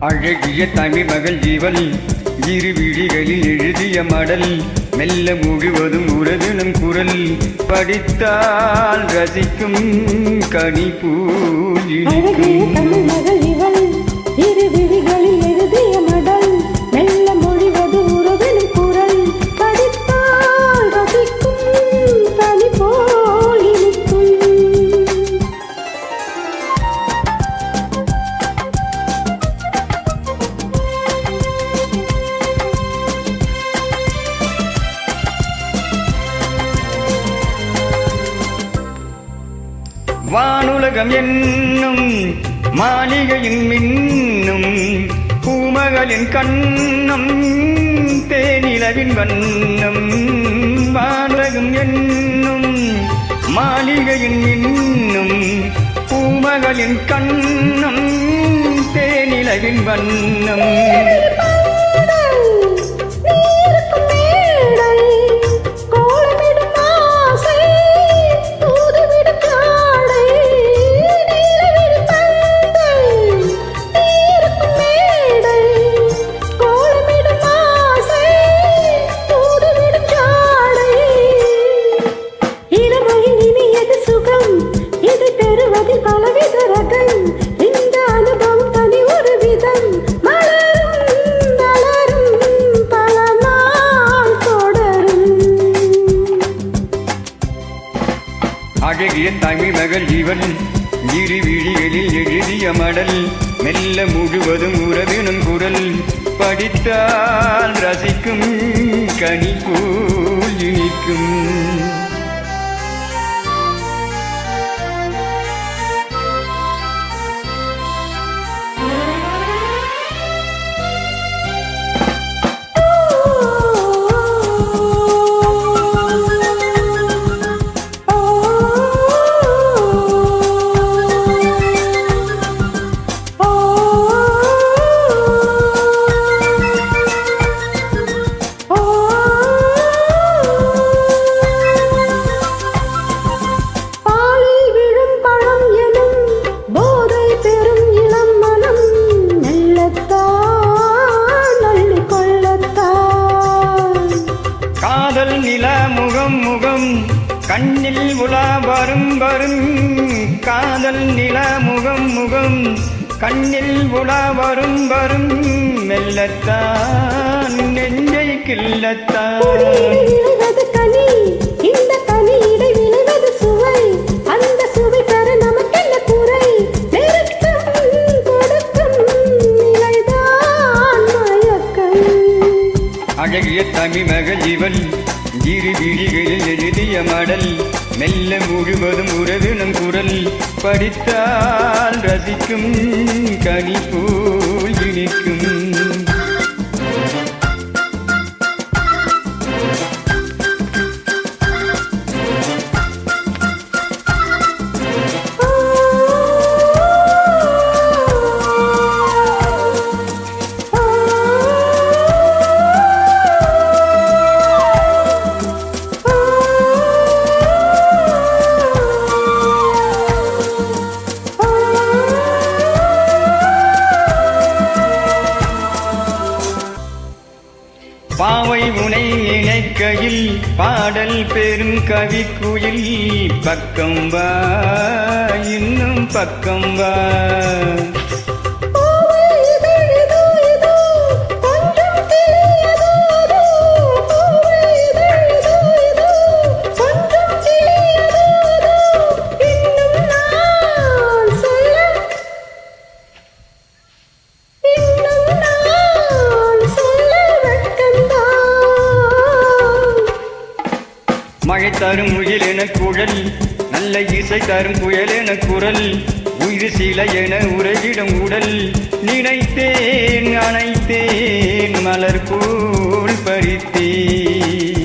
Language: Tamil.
அழகிய தமிழ் மகள் இவள் இரு விழிகளில் எழுதிய மடல் மெல்ல முழுவதும் உறவு நம் குரல் படித்தால் ரசிக்கும் கனி பூஜிக்கும் வானுலகம் என்னும் மாளிகையின் மின்னும் பூமகளின் கண்ணம் தேனிலவின் வண்ணம். வானுலகம் என்னும் மாளிகையின் மின்னும் பூமகளின் கண்ணம் தேனிலவின் வண்ணம். அழகிய தமிழ் மகள் இவள் இரு விழிகளில் எழுதிய மடல் மெல்ல முழுவதும் உறவினும் குரல் படித்தால் ரசிக்கும் கனி போல் இனிக்கும். முகம் முகம் கண்ணில் உலா வரும் வரும் காதல் நில முகம் முகம் கண்ணில் உலா வரும் வரும் மெல்லத்தான் நெஞ்சை கிள்ளத்தான். அழகிய தமிழ் மகள் இவள் இரு விழிகளில் எழுதிய மடல் மெல்ல முழுவதும் உறவு நம் குரல் படித்தால் ரசிக்கும் கனி போல் இனிக்கும். பாவை உனை நினைக்கையில் பாடல் பெரும் கவிக்குயில் பக்கம் வா இன்னும் பக்கம் வா. மழை தரும் முயல் என குழல் நல்ல இசை தரும் புயல் என குரல் உயிர் சில என உறவிடும் உடல் நினைத்தேன் அணைத்தேன் மலர் போல் பறித்தேன்.